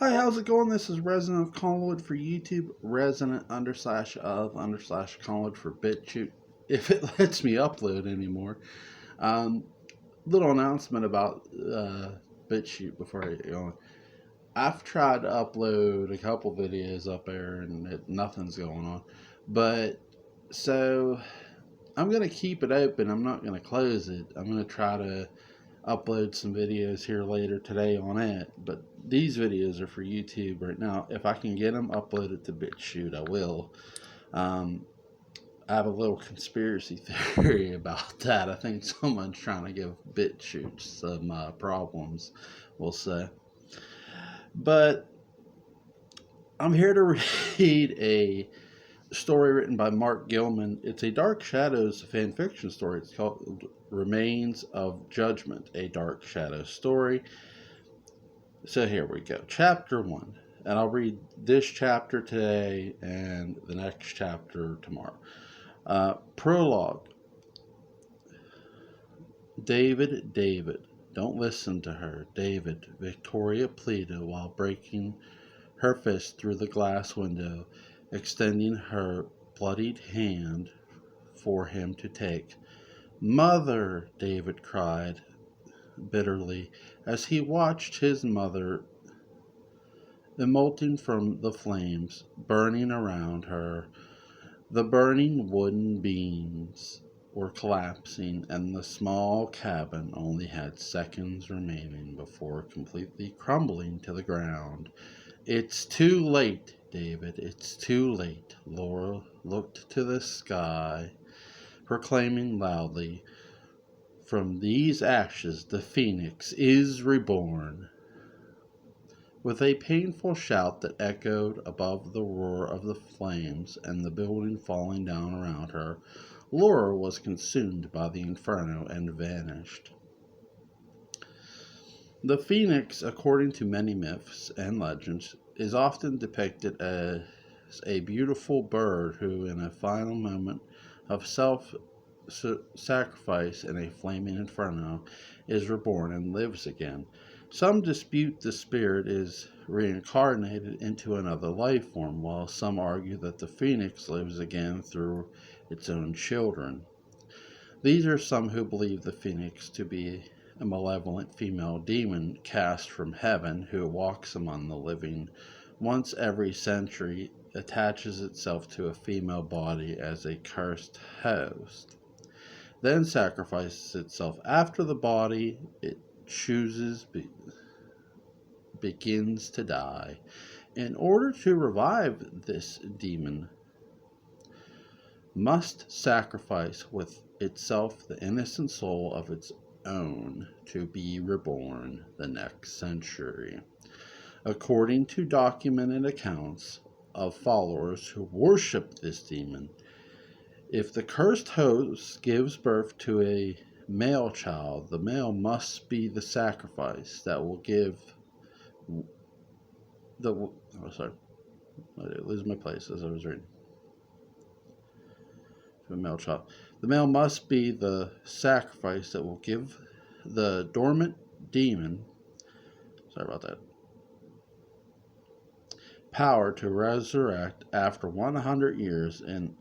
Hi, how's it going? This is Resident of Collingwood for YouTube, Resident _of _Collingwood for BitChute, if it lets me upload anymore. Um, Little announcement about BitChute before I get going. I've tried to upload a couple videos up there and nothing's going on. But so I'm going to keep it open. I'm not going to close it. I'm going to try to upload some videos here later today on it, but these videos are for YouTube right now. If I can get them uploaded to BitChute, I will. Um, I have a little conspiracy theory about that. I think someone's trying to give BitChute some problems, we'll say. But I'm here to read a story written by Mark Gilman. It's a Dark Shadows fan fiction story. It's called Remains of Judgment, a Dark Shadows story. So here we go. Chapter 1. And I'll read this chapter today and the next chapter tomorrow. Prologue. David, don't listen to her. David, Victoria pleaded while breaking her fist through the glass window, extending her bloodied hand for him to take. Mother, David cried bitterly as he watched his mother emulting from the flames burning around her. The burning wooden beams were collapsing, and the small cabin only had seconds remaining before completely crumbling to the ground. It's too late, David. It's too late. Laura looked to the sky, proclaiming loudly, from these ashes the phoenix is reborn. With a painful shout that echoed above the roar of the flames and the building falling down around her, Laura was consumed by the inferno and vanished. The phoenix, according to many myths and legends, is often depicted as a beautiful bird who, in a final moment of self-sacrifice in a flaming inferno, is reborn and lives again. Some dispute the spirit is reincarnated into another life form, while some argue that the phoenix lives again through its own children. These are some who believe the phoenix to be a malevolent female demon cast from heaven who walks among the living once every century, attaches itself to a female body as a cursed host, then sacrifices itself after the body it chooses begins to die. In order to revive this demon, must sacrifice with itself the innocent soul of its own to be reborn the next century. According to documented accounts of followers who worship this demon, if the cursed host gives birth to a male child, the male must be the sacrifice that will give the. Oh, sorry. I did lose my place as I was reading. To a male child. The male must be the sacrifice that will give the dormant demon. Sorry about that. Power to resurrect after 100 years in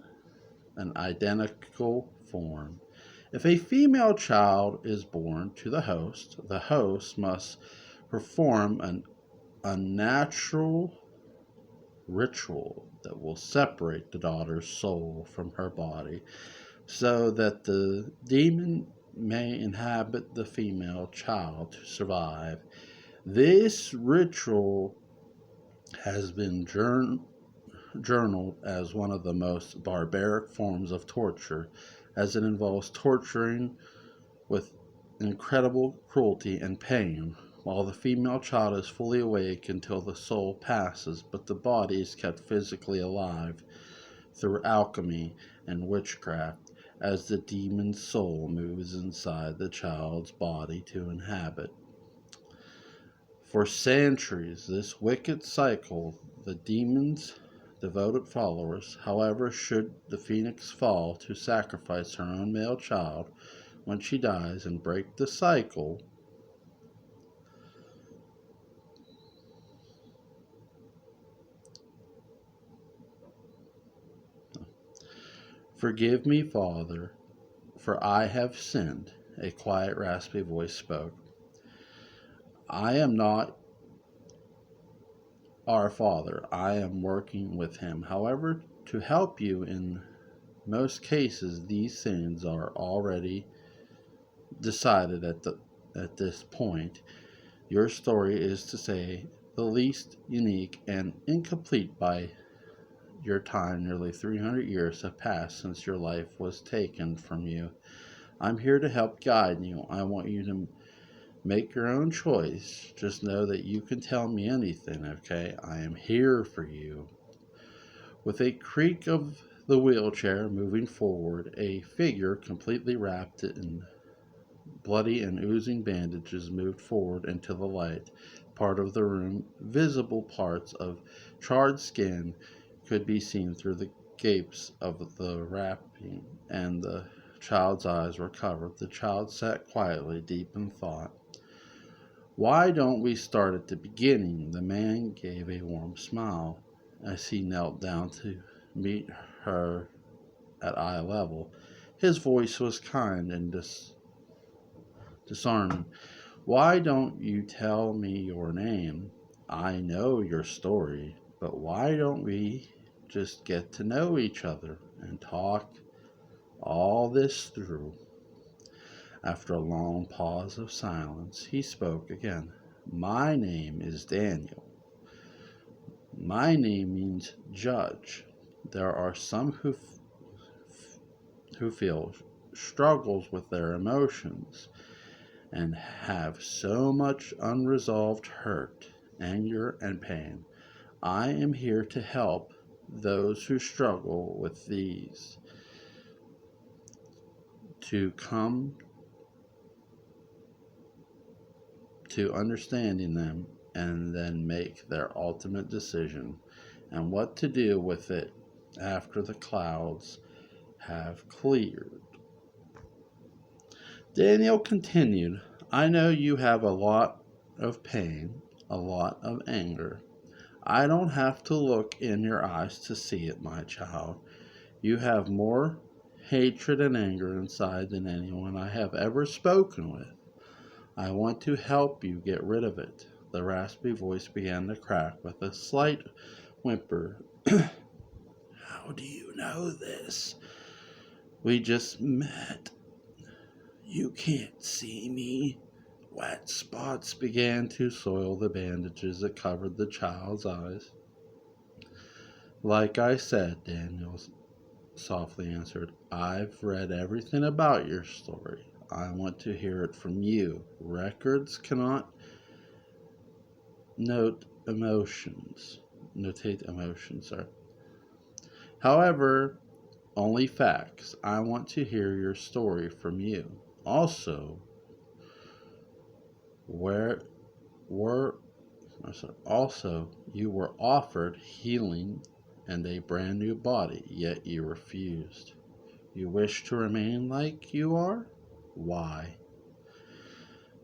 an identical form. If a female child is born to the host must perform an unnatural ritual that will separate the daughter's soul from her body so that the demon may inhabit the female child to survive. This ritual has been journaled as one of the most barbaric forms of torture, as it involves torturing with incredible cruelty and pain, while the female child is fully awake until the soul passes, but the body is kept physically alive through alchemy and witchcraft as the demon's soul moves inside the child's body to inhabit. For centuries, this wicked cycle, the demon's devoted followers, however, should the phoenix fall to sacrifice her own male child when she dies and break the cycle, Forgive me, Father, for I have sinned. A quiet, raspy voice spoke. I am not our Father. I am working with him. However, to help you in most cases, these sins are already decided at this point. Your story is, to say the least, unique and incomplete. By your time, nearly 300 years have passed since your life was taken from you. I'm here to help guide you. I want you to make your own choice. Just know that you can tell me anything, okay? I am here for you. With a creak of the wheelchair moving forward, a figure completely wrapped in bloody and oozing bandages moved forward into the light part of the room. Visible parts of charred skin could be seen through the gapes of the wrapping, and the child's eyes were covered. The child sat quietly, deep in thought. Why don't we start at the beginning? The man gave a warm smile as he knelt down to meet her at eye level. His voice was kind and disarming. Why don't you tell me your name? I know your story, but why don't we just get to know each other and talk all this through? After a long pause of silence, he spoke again. My name is Daniel. My name means judge. There are some who feel struggles with their emotions and have so much unresolved hurt, anger, and pain. I am here to help those who struggle with these to come to understanding them and then make their ultimate decision and what to do with it after the clouds have cleared. Daniel continued, I know you have a lot of pain, a lot of anger. I don't have to look in your eyes to see it, my child. You have more hatred and anger inside than anyone I have ever spoken with. I want to help you get rid of it. The raspy voice began to crack with a slight whimper. How do you know this? We just met. You can't see me. Wet spots began to soil the bandages that covered the child's eyes. Like I said, Daniel softly answered, I've read everything about your story. I want to hear it from you. Records cannot notate emotions, sorry. However, only facts. I want to hear your story from you. Also, you were offered healing and a brand new body, yet you refused. You wish to remain like you are? Why?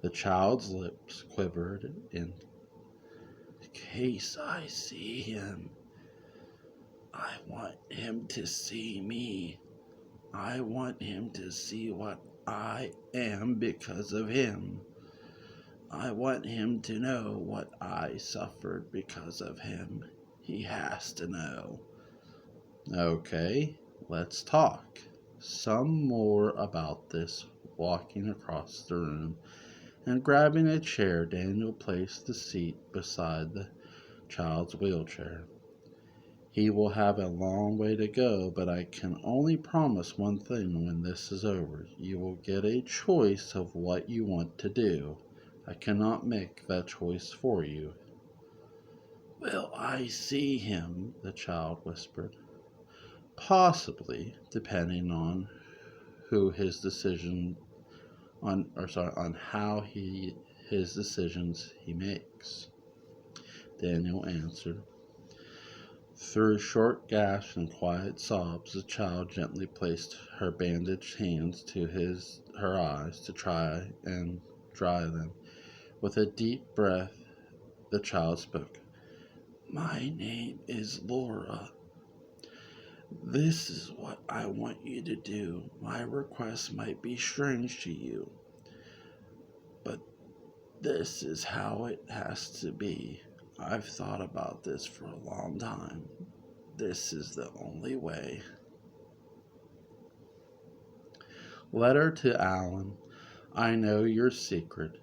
The child's lips quivered. In case I see him, I want him to see me. I want him to see what I am because of him. I want him to know what I suffered because of him. He has to know. Okay, let's talk some more about this. Walking across the room and grabbing a chair, Daniel placed the seat beside the child's wheelchair. He will have a long way to go, but I can only promise one thing when this is over. You will get a choice of what you want to do. I cannot make that choice for you. Will I see him? The child whispered. Possibly, depending on his decisions he makes. Daniel answered. Through short gasps and quiet sobs, the child gently placed her bandaged hands to her eyes to try and dry them. With a deep breath, the child spoke. My name is Laura. This is what I want you to do. My request might be strange to you, but this is how it has to be. I've thought about this for a long time. This is the only way. Letter to Alan. I know your secret.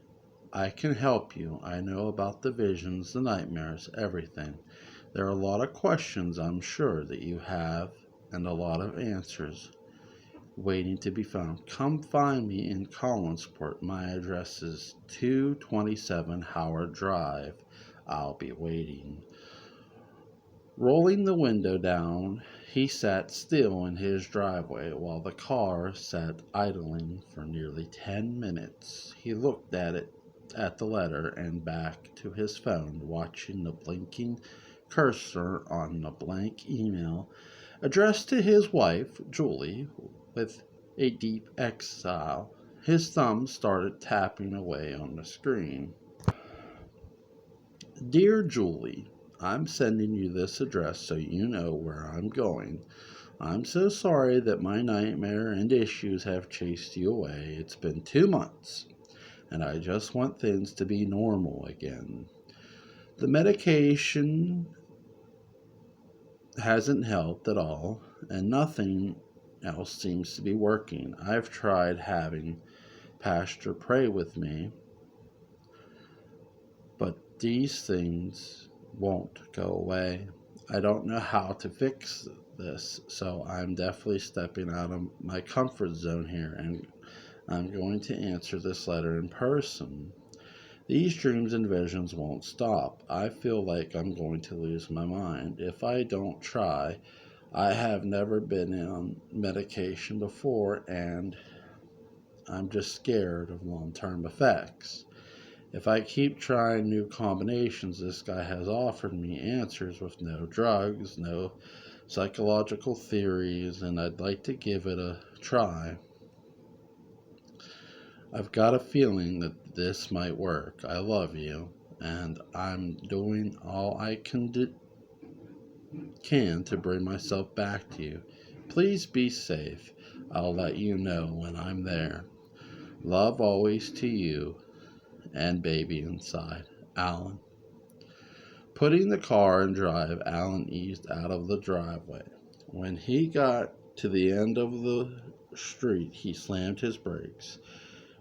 I can help you. I know about the visions, the nightmares, everything. There are a lot of questions I'm sure that you have, and a lot of answers waiting to be found. Come find me in Collinsport. My address is 227 Howard Drive. I'll be waiting. Rolling the window down, he sat still in his driveway while the car sat idling for nearly 10 minutes. He looked at the letter and back to his phone, watching the blinking cursor on the blank email addressed to his wife, Julie, with a deep exhale. His thumb started tapping away on the screen. Dear Julie, I'm sending you this address so you know where I'm going. I'm so sorry that my nightmare and issues have chased you away. It's been 2 months, and I just want things to be normal again. The medication hasn't helped at all, and nothing else seems to be working. I've tried having Pastor pray with me, but these things won't go away. I don't know how to fix this, so I'm definitely stepping out of my comfort zone here, and I'm going to answer this letter in person. These dreams and visions won't stop. I feel like I'm going to lose my mind if I don't try. I have never been on medication before, and I'm just scared of long-term effects. If I keep trying new combinations, this guy has offered me answers with no drugs, no psychological theories, and I'd like to give it a try. I've got a feeling that this might work. I love you, and I'm doing all I can to bring myself back to you. Please be safe. I'll let you know when I'm there. Love always to you and baby inside. Alan. Putting the car in drive, Alan eased out of the driveway. When he got to the end of the street, he slammed his brakes.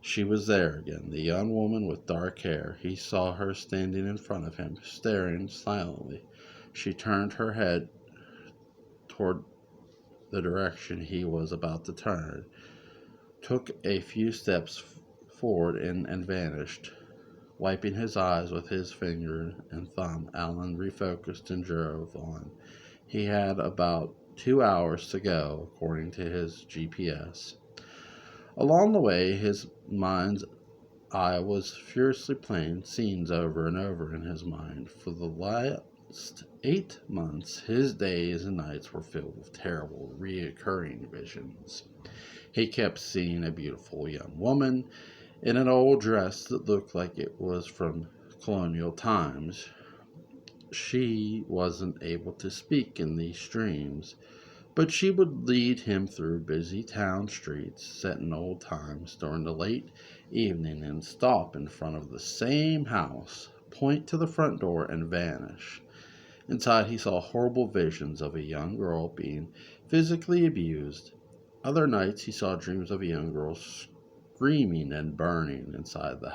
She was there again, the young woman with dark hair. He saw her standing in front of him, staring silently. She turned her head toward the direction he was about to turn, took a few steps forward and vanished. Wiping his eyes with his finger and thumb, Alan refocused and drove on. He had about 2 hours to go, according to his GPS. Along the way, his mind's eye was furiously playing scenes over and over in his mind. For the last 8 months, his days and nights were filled with terrible, reoccurring visions. He kept seeing a beautiful young woman in an old dress that looked like it was from colonial times. She wasn't able to speak in these dreams, but she would lead him through busy town streets set in old times during the late evening and stop in front of the same house, point to the front door, and vanish. Inside, he saw horrible visions of a young girl being physically abused. Other nights, he saw dreams of a young girl screaming and burning inside the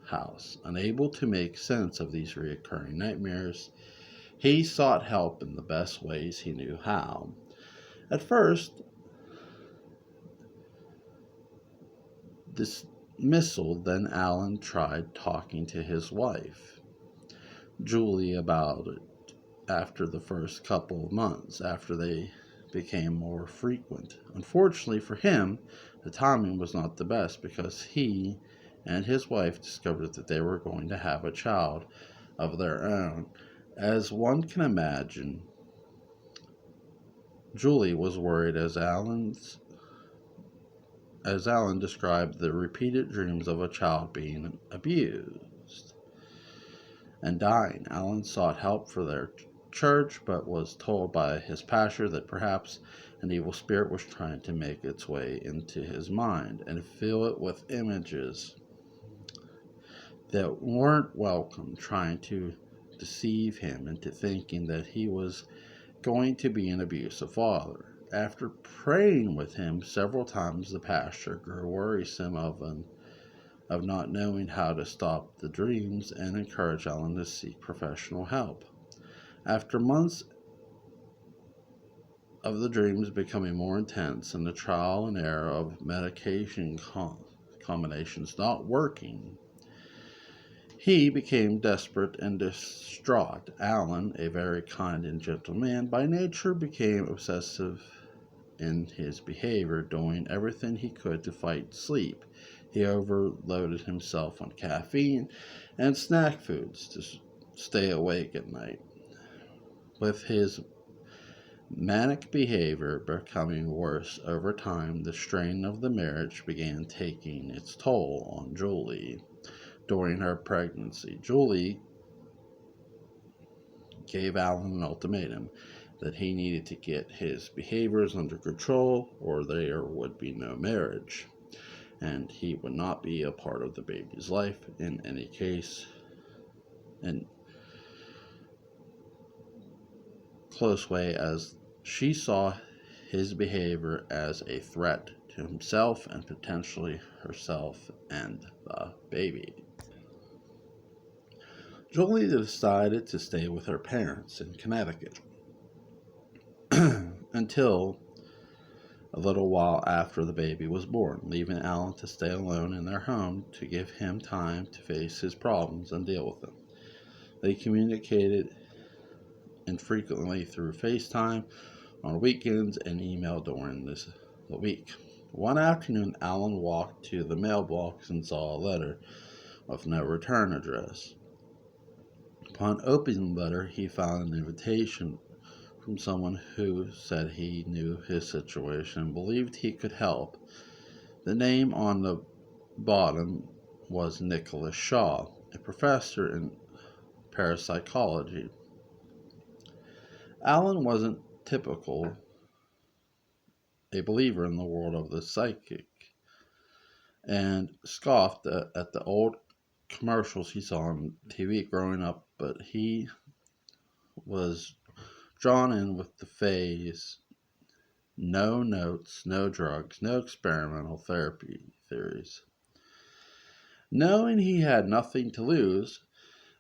house. Unable to make sense of these recurring nightmares, he sought help in the best ways he knew how. At first, dismissal, then Alan tried talking to his wife, Julie, about it after the first couple of months, after they became more frequent. Unfortunately for him, the timing was not the best because he and his wife discovered that they were going to have a child of their own. As one can imagine, Julie was worried as Alan described the repeated dreams of a child being abused and dying. Alan sought help for their church, but was told by his pastor that perhaps an evil spirit was trying to make its way into his mind and fill it with images that weren't welcome, trying to deceive him into thinking that he was going to be an abusive father. After praying with him several times, the pastor grew worrisome of not knowing how to stop the dreams and encouraged Alan to seek professional help. After months of the dreams becoming more intense and the trial and error of medication combinations not working, he became desperate and distraught. Alan, a very kind and gentle man by nature, became obsessive in his behavior, doing everything he could to fight sleep. He overloaded himself on caffeine and snack foods to stay awake at night. With his manic behavior becoming worse over time, the strain of the marriage began taking its toll on Julie. During her pregnancy, Julie gave Alan an ultimatum that he needed to get his behaviors under control or there would be no marriage, and he would not be a part of the baby's life in any case. In close way, as she saw his behavior as a threat to himself and potentially herself and the baby. Julie decided to stay with her parents in Connecticut until a little while after the baby was born, leaving Alan to stay alone in their home to give him time to face his problems and deal with them. They communicated infrequently through FaceTime on weekends and email during the week. One afternoon, Alan walked to the mailbox and saw a letter with no return address. Upon opening the letter, he found an invitation from someone who said he knew his situation and believed he could help. The name on the bottom was Nicholas Shaw, a professor in parapsychology. Alan wasn't typical a believer in the world of the psychic and scoffed at the old commercials he saw on TV growing up, but he was drawn in with the phase: no notes, no drugs, no experimental therapy theories. Knowing he had nothing to lose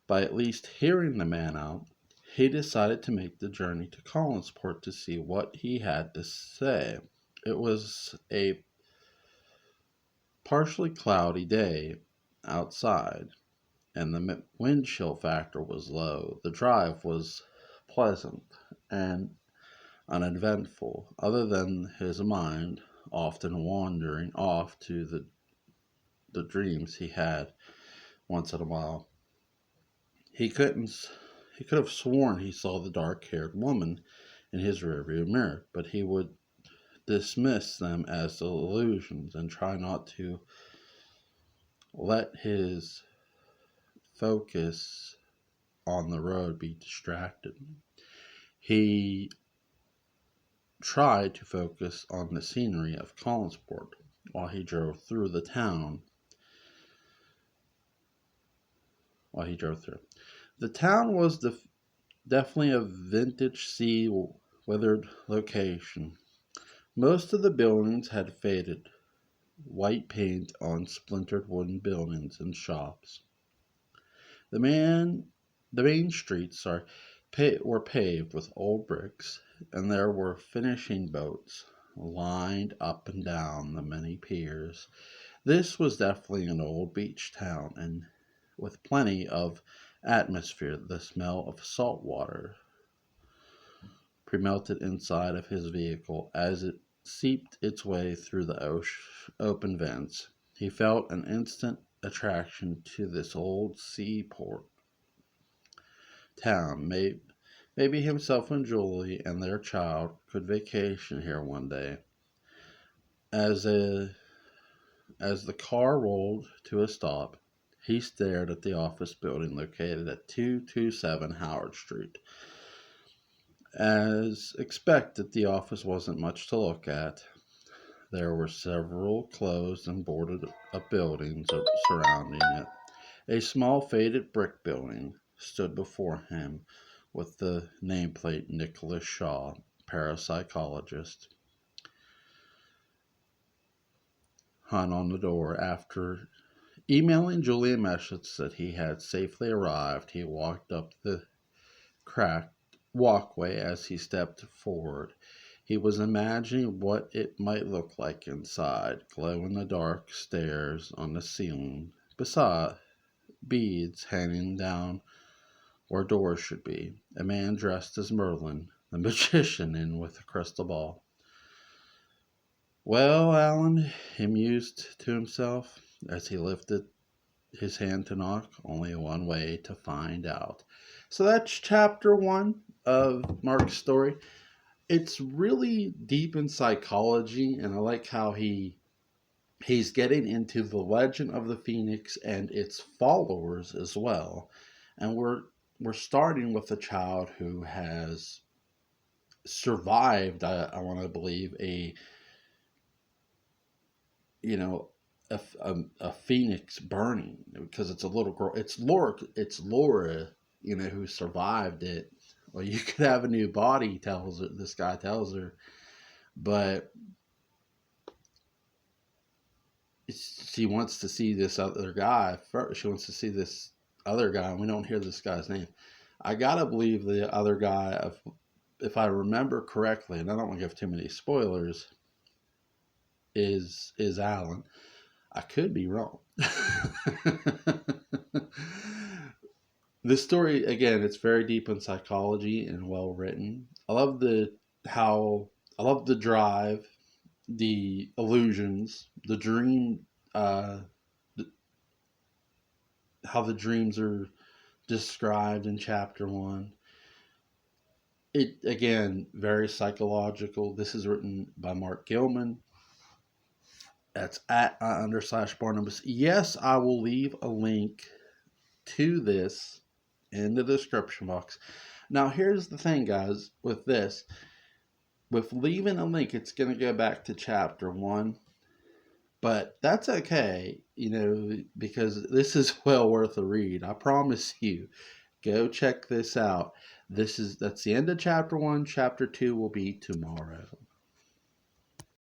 by at least hearing the man out, he decided to make the journey to Collinsport to see what he had to say. It was a partially cloudy day outside, and the wind chill factor was low. The drive was pleasant and uneventful, other than his mind often wandering off to the dreams he had once in a while. He could have sworn he saw the dark-haired woman in his rearview mirror, but he would dismiss them as illusions and try not to let his focus on the road be distracted. He tried to focus on the scenery of Collinsport while he drove through the town. The town was definitely a vintage sea-weathered location. Most of the buildings had faded white paint on splintered wooden buildings and shops. The main streets were paved with old bricks, and there were fishing boats lined up and down the many piers. This was definitely an old beach town, and with plenty of atmosphere. The smell of salt water pre-melted inside of his vehicle as it seeped its way through the open vents. He felt an instant attraction to this old seaport town. Maybe himself and Julie and their child could vacation here one day. As the car rolled to a stop, he stared at the office building located at 227 Howard Street. As expected, the office wasn't much to look at. There were several closed and boarded up buildings surrounding it. A small faded brick building stood before him with the nameplate Nicholas Shaw, parapsychologist, hung on the door. After emailing Julie a message that he had safely arrived, he walked up the cracked walkway. As he stepped forward, he was imagining what it might look like inside. Glow in the dark stairs on the ceiling, beside beads hanging down where doors should be. A man dressed as Merlin, the magician, in with a crystal ball. Well, Alan, he mused to himself as he lifted his hand to knock. Only one way to find out. So that's chapter 1 of Mark's story. It's really deep in psychology, and I like how he's getting into the legend of the Phoenix and its followers as well. And we're starting with a child who has survived, I want to believe, a you know a phoenix burning, because it's a little girl. It's Laura, who survived it. Well, you could have a new body, tells her, this guy tells her, but she wants to see this other guy first. She wants to see this other guy, and we don't hear this guy's name. I gotta believe the other guy, if I remember correctly, and I don't want to give too many spoilers, is Alan. I could be wrong. This story, again, it's very deep in psychology and well written. I love the drive, the illusions, the dream, how the dreams are described in chapter 1. It, again, very psychological. This is written by Mark Gilman. That's at /Barnabas. Yes, I will leave a link to this in the description box. Now, here's the thing, guys, with this. With leaving a link, it's going to go back to chapter 1. But that's okay, because this is well worth a read. I promise you. Go check this out. That's the end of chapter 1. Chapter 2 will be tomorrow.